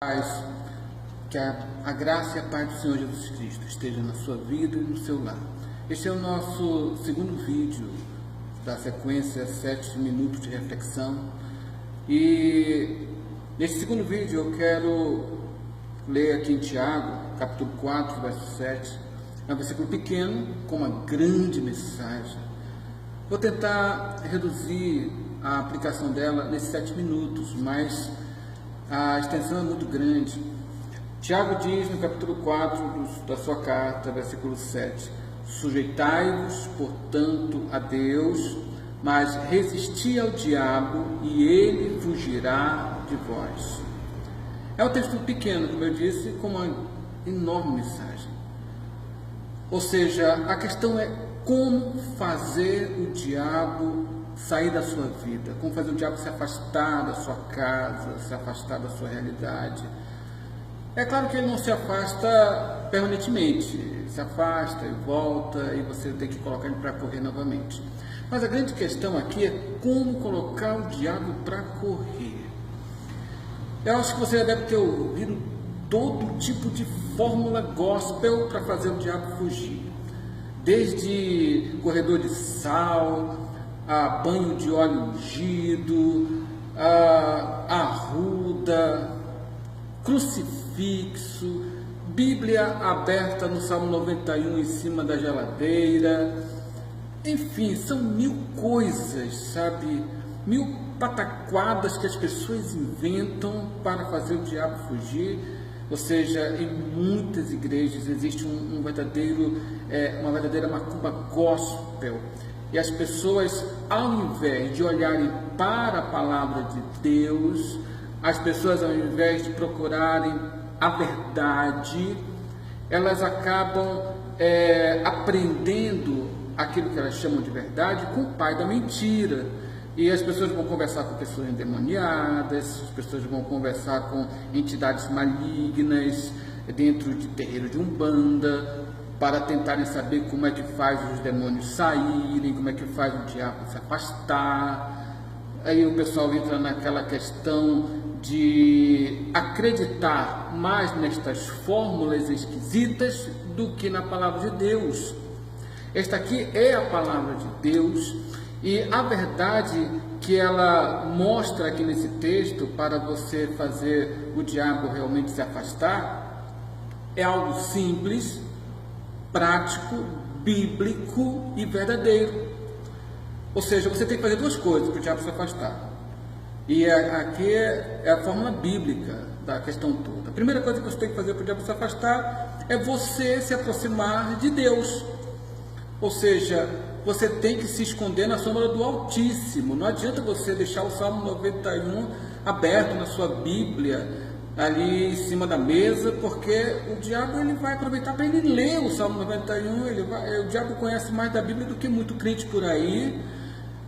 Paz, que a graça e a paz do Senhor Jesus Cristo esteja na sua vida e no seu lar. Este é o nosso segundo vídeo da sequência 7 minutos de reflexão. E neste segundo vídeo eu quero ler aqui em Tiago, capítulo 4, verso 7. É um versículo pequeno, com uma grande mensagem. Vou tentar reduzir a aplicação dela nesses 7 minutos, mas a extensão é muito grande. Tiago diz no capítulo 4 da sua carta, versículo 7: sujeitai-vos, portanto, a Deus, mas resisti ao diabo e ele fugirá de vós. É um texto pequeno, como eu disse, com uma enorme mensagem. Ou seja, a questão é como fazer o diabo sair da sua vida, como fazer o diabo se afastar da sua casa, se afastar da sua realidade. É claro que ele não se afasta permanentemente, se afasta e volta e você tem que colocar ele para correr novamente. Mas a grande questão aqui é como colocar o diabo para correr. Eu acho que você já deve ter ouvido todo tipo de fórmula gospel para fazer o diabo fugir. Desde corredor de sal, a banho de óleo ungido, a arruda, crucifixo, Bíblia aberta no Salmo 91 em cima da geladeira. Enfim, são mil coisas, sabe? Mil pataquadas que as pessoas inventam para fazer o diabo fugir. Ou seja, em muitas igrejas existe uma verdadeira macumba gospel. E as pessoas, ao invés de olharem para a palavra de Deus, as pessoas, ao invés de procurarem a verdade, elas acabam aprendendo aquilo que elas chamam de verdade com o pai da mentira. E as pessoas vão conversar com pessoas endemoniadas, as pessoas vão conversar com entidades malignas dentro de terreiro de umbanda, para tentarem saber como é que faz os demônios saírem, como é que faz o diabo se afastar. Aí o pessoal entra naquela questão de acreditar mais nestas fórmulas esquisitas do que na palavra de Deus. Esta aqui é a palavra de Deus e a verdade que ela mostra aqui nesse texto para você fazer o diabo realmente se afastar é algo simples, prático, bíblico e verdadeiro. Ou seja, você tem que fazer duas coisas para o diabo se afastar. E aqui é a fórmula bíblica da questão toda. A primeira coisa que você tem que fazer para o diabo se afastar é você se aproximar de Deus. Ou seja, você tem que se esconder na sombra do Altíssimo. Não adianta você deixar o Salmo 91 aberto na sua Bíblia, ali em cima da mesa, porque o diabo ele vai aproveitar para ele ler o Salmo 91, o diabo conhece mais da Bíblia do que muito crente por aí.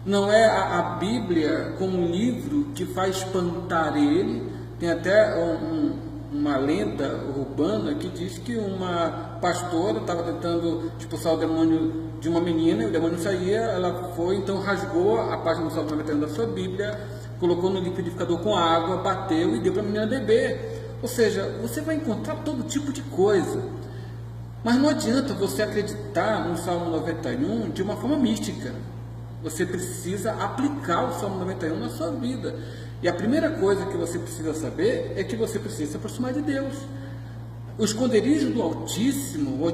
Não é a Bíblia como um livro que faz espantar ele. Tem até uma lenda urbana que diz que uma pastora estava tentando expulsar o demônio de uma menina, e o demônio saía, ela foi, então rasgou a página do Salmo 91 da sua Bíblia, colocou no liquidificador com água, bateu e deu para a menina beber. Ou seja, você vai encontrar todo tipo de coisa. Mas não adianta você acreditar no Salmo 91 de uma forma mística. Você precisa aplicar o Salmo 91 na sua vida. E a primeira coisa que você precisa saber é que você precisa se aproximar de Deus. O esconderijo do Altíssimo,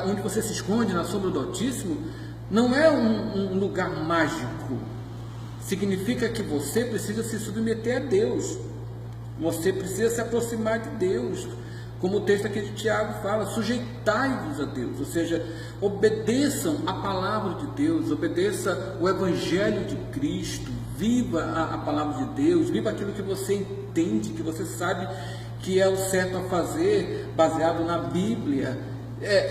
onde você se esconde na sombra do Altíssimo, não é um lugar mágico. Significa que você precisa se submeter a Deus. Você precisa se aproximar de Deus. Como o texto aqui de Tiago fala, sujeitai-vos a Deus. Ou seja, obedeçam a palavra de Deus, obedeça o Evangelho de Cristo, viva a palavra de Deus, viva aquilo que você entende, que você sabe que é o certo a fazer, baseado na Bíblia.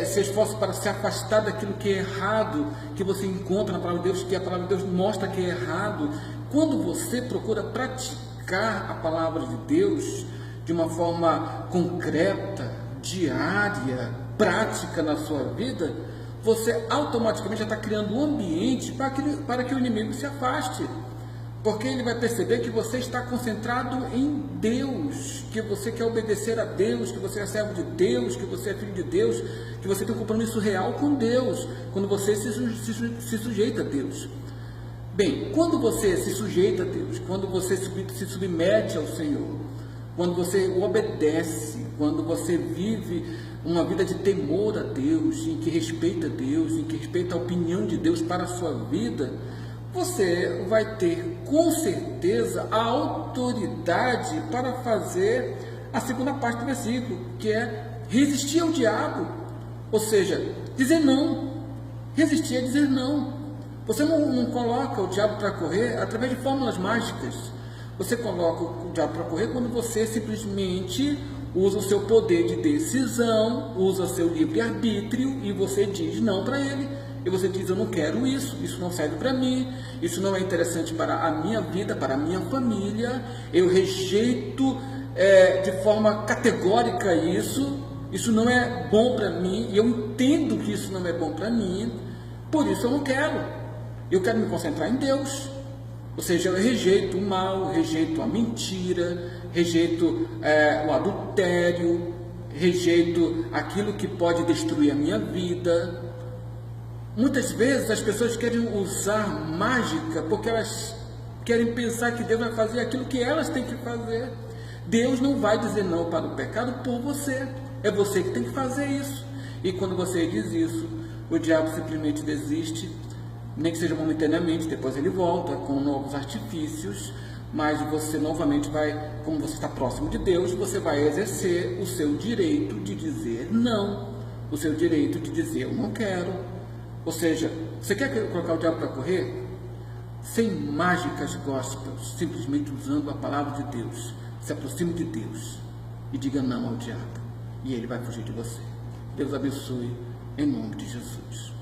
Se esforce para se afastar daquilo que é errado, que você encontra na palavra de Deus, que a palavra de Deus mostra que é errado. Quando você procura praticar a palavra de Deus de uma forma concreta, diária, prática na sua vida, você automaticamente já está criando um ambiente para que o inimigo se afaste. Porque ele vai perceber que você está concentrado em Deus, que você quer obedecer a Deus, que você é servo de Deus, que você é filho de Deus, que você tem um compromisso real com Deus, quando você se sujeita a Deus. Bem, quando você se sujeita a Deus, quando você se submete ao Senhor, quando você o obedece, quando você vive uma vida de temor a Deus, em que respeita Deus, em que respeita a opinião de Deus para a sua vida, você vai ter com certeza a autoridade para fazer a segunda parte do versículo, que é resistir ao diabo, ou seja, dizer não. Resistir é dizer não. Você não coloca o diabo para correr através de fórmulas mágicas. Você coloca o diabo para correr quando você simplesmente usa o seu poder de decisão, usa o seu livre-arbítrio e você diz não para ele. E você diz, eu não quero isso, isso não serve para mim, isso não é interessante para a minha vida, para a minha família, eu rejeito de forma categórica isso não é bom para mim, e eu entendo que isso não é bom para mim, por isso eu quero me concentrar em Deus. Ou seja, eu rejeito o mal, rejeito a mentira, rejeito o adultério, rejeito aquilo que pode destruir a minha vida. Muitas vezes as pessoas querem usar mágica porque elas querem pensar que Deus vai fazer aquilo que elas têm que fazer. Deus não vai dizer não para o pecado por você. É você que tem que fazer isso. E quando você diz isso, o diabo simplesmente desiste, nem que seja momentaneamente, depois ele volta com novos artifícios, mas você novamente vai, como você está próximo de Deus, você vai exercer o seu direito de dizer não, o seu direito de dizer eu não quero. Ou seja, você quer colocar o diabo para correr? Sem mágicas gospels, simplesmente usando a palavra de Deus. Se aproxime de Deus e diga não ao diabo. E ele vai fugir de você. Deus abençoe, em nome de Jesus.